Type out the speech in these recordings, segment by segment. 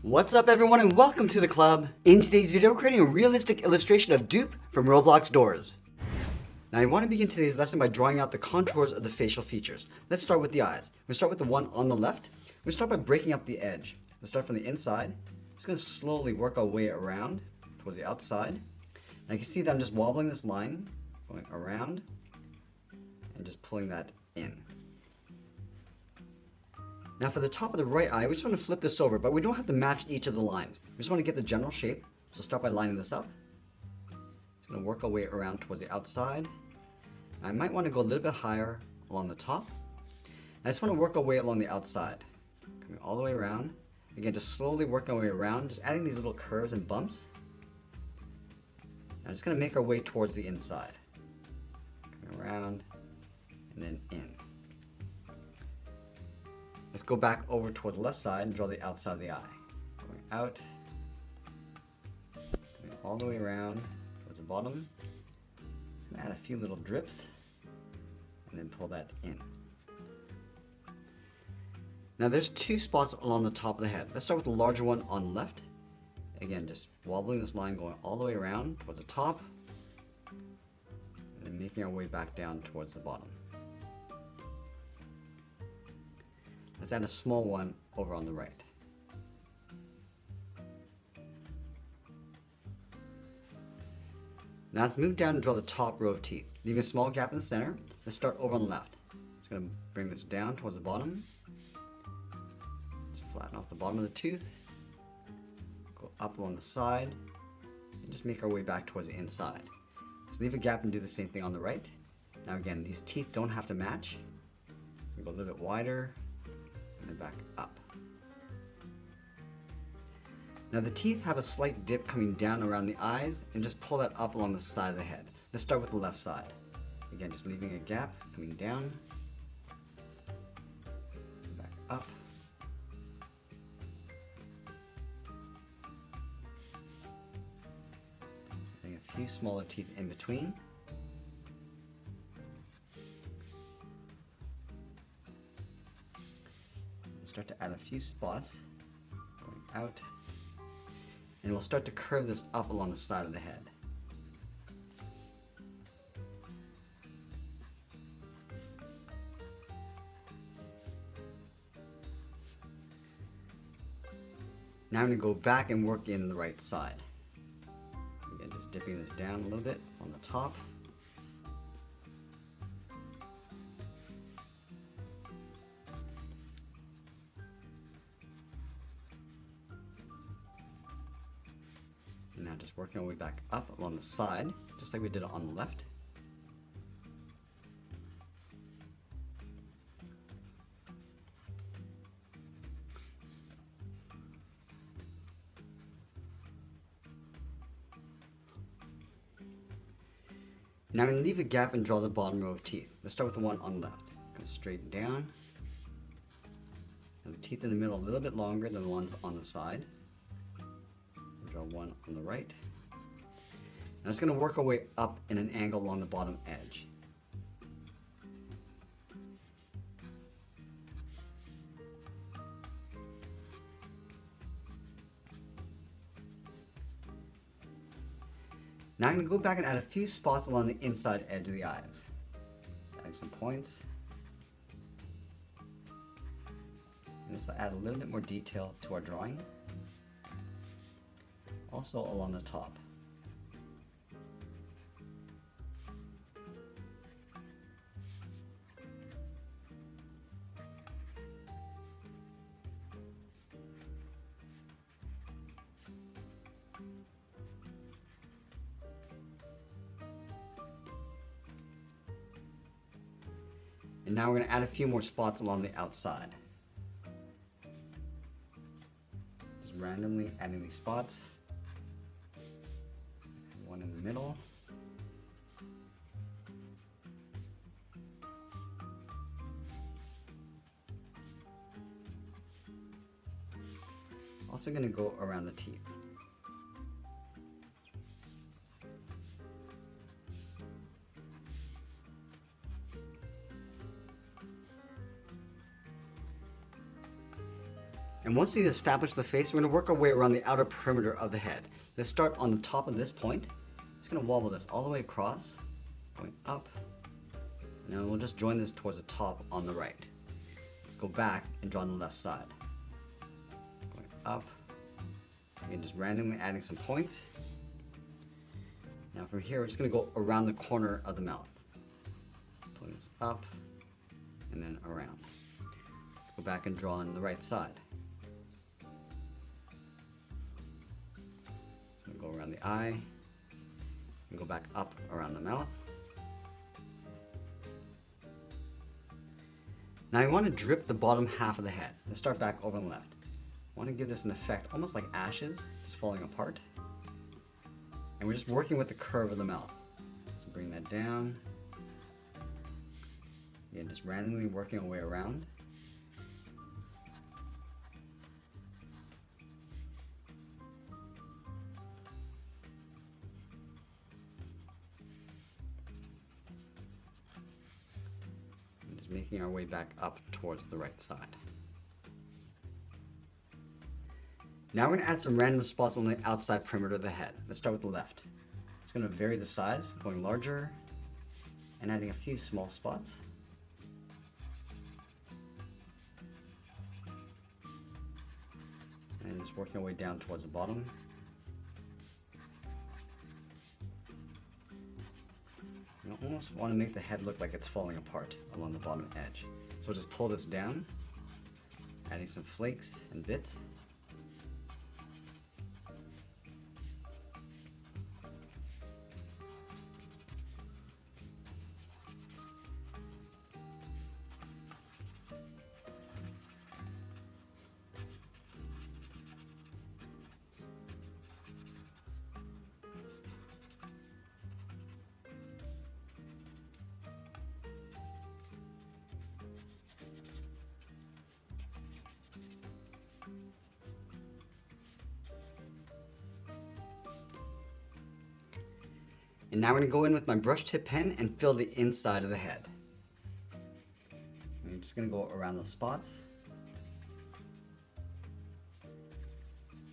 What's up everyone and welcome to the club. In today's video, we're creating a realistic illustration of Dupe from Roblox doors. Now I want to begin today's lesson by drawing out the contours of the facial features. Let's start with the eyes. We'll start with the one on the left. We'll start by breaking up the edge. Let's start from the inside. Just going to slowly work our way around towards the outside. Now you can see that I'm just wobbling this line, going around, and just pulling that in. Now for the top of the right eye, we just want to flip this over, but we don't have to match each of the lines. We just want to get the general shape. So start by lining this up. Just going to work our way around towards the outside. I might want to go a little bit higher along the top. I just want to work our way along the outside. Coming all the way around. Again, just slowly working our way around, just adding these little curves and bumps. I'm just going to make our way towards the inside. Coming around and then in. Let's go back over toward the left side and draw the outside of the eye. Going out, going all the way around towards the bottom. Just gonna add a few little drips and then pull that in. Now there's two spots along the top of the head. Let's start with the larger one on the left. Again, just wobbling this line going all the way around towards the top and then making our way back down towards the bottom. Let's add a small one over on the right. Now let's move down and draw the top row of teeth. Leaving a small gap in the center. Let's start over on the left. Just going to bring this down towards the bottom. Just flatten off the bottom of the tooth. Go up along the side. And just make our way back towards the inside. Let's leave a gap and do the same thing on the right. Now again, these teeth don't have to match. So go a little bit wider. And back up. Now the teeth have a slight dip coming down around the eyes, and just pull that up along the side of the head. Let's start with the left side. Again, just leaving a gap coming down, back up. Adding a few smaller teeth in between. Start to add a few spots going out, and we'll start to curve this up along the side of the head. Now I'm going to go back and work in the right side. Again, just dipping this down a little bit on the top. Now just working our way back up along the side, just like we did on the left. Now I'm going to leave a gap and draw the bottom row of teeth. Let's start with the one on the left. Go straight down. And the teeth in the middle a little bit longer than the ones on the side. Draw one on the right. Now it's going to work our way up in an angle along the bottom edge. Now I'm going to go back and add a few spots along the inside edge of the eyes. Just adding some points. And this will add a little bit more detail to our drawing. Also along the top. And now we're going to add a few more spots along the outside. Just randomly adding these spots. One in the middle. Also going to go around the teeth. And once we've established the face, we're going to work our way around the outer perimeter of the head. Let's start on the top of this point. Just going to wobble this all the way across, going up, and then we'll just join this towards the top on the right. Let's go back and draw on the left side. Going up, and just randomly adding some points. Now from here, we're just going to go around the corner of the mouth. Pulling this up, and then around. Let's go back and draw on the right side. So go around the eye, and go back up around the mouth. Now I want to drip the bottom half of the head. Let's start back over on the left. I want to give this an effect almost like ashes, just falling apart. And we're just working with the curve of the mouth. So bring that down. Again, just randomly working our way around. And just making our way back up towards the right side. Now we're going to add some random spots on the outside perimeter of the head. Let's start with the left. It's going to vary the size, going larger and adding a few small spots. And just working our way down towards the bottom. You almost want to make the head look like it's falling apart along the bottom edge. So we'll just pull this down, adding some flakes and bits. And now we're going to go in with my brush tip pen and fill the inside of the head. I'm just going to go around the spots.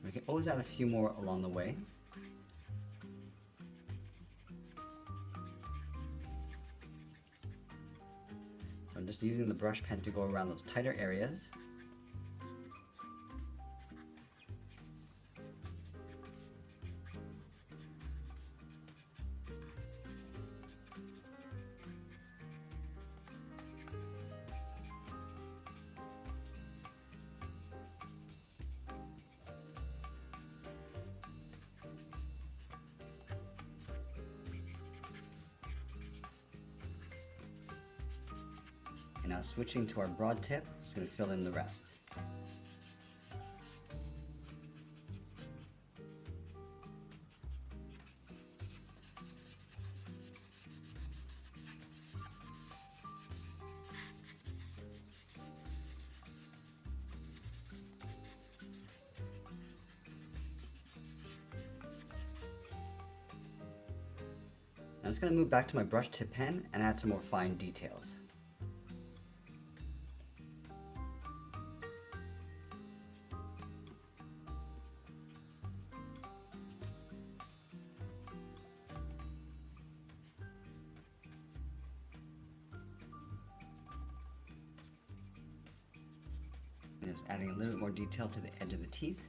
We can always add a few more along the way. So I'm just using the brush pen to go around those tighter areas. And now switching to our broad tip, I'm just going to fill in the rest. I'm just going to move back to my brush tip pen and add some more fine details. And just adding a little bit more detail to the edge of the teeth.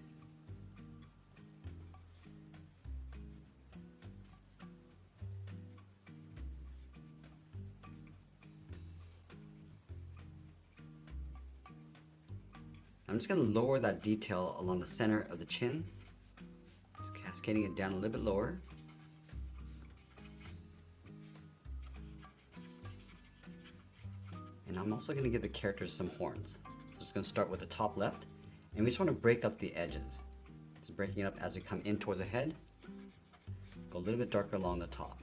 I'm just going to lower that detail along the center of the chin, just cascading it down a little bit lower. And I'm also going to give the characters some horns. So I'm just going to start with the top left, and we just want to break up the edges. Just breaking it up as we come in towards the head. Go a little bit darker along the top.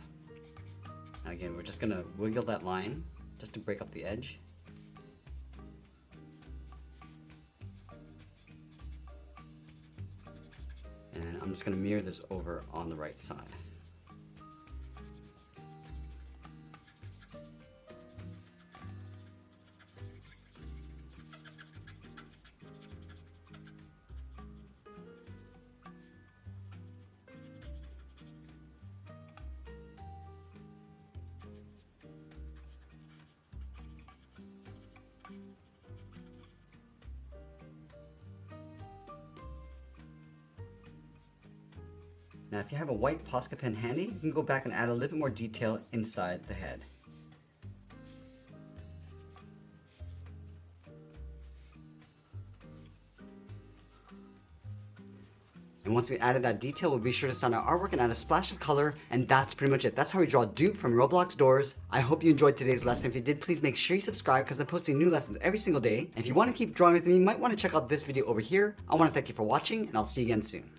Now again, we're just going to wiggle that line just to break up the edge. And I'm just going to mirror this over on the right side. Now if you have a white Posca pen handy, you can go back and add a little bit more detail inside the head. And once we added that detail, we'll be sure to sign our artwork and add a splash of color, and that's pretty much it. That's how we draw Dupe from Roblox Doors. I hope you enjoyed today's lesson. If you did, please make sure you subscribe because I'm posting new lessons every single day. And if you want to keep drawing with me, you might want to check out this video over here. I want to thank you for watching, and I'll see you again soon.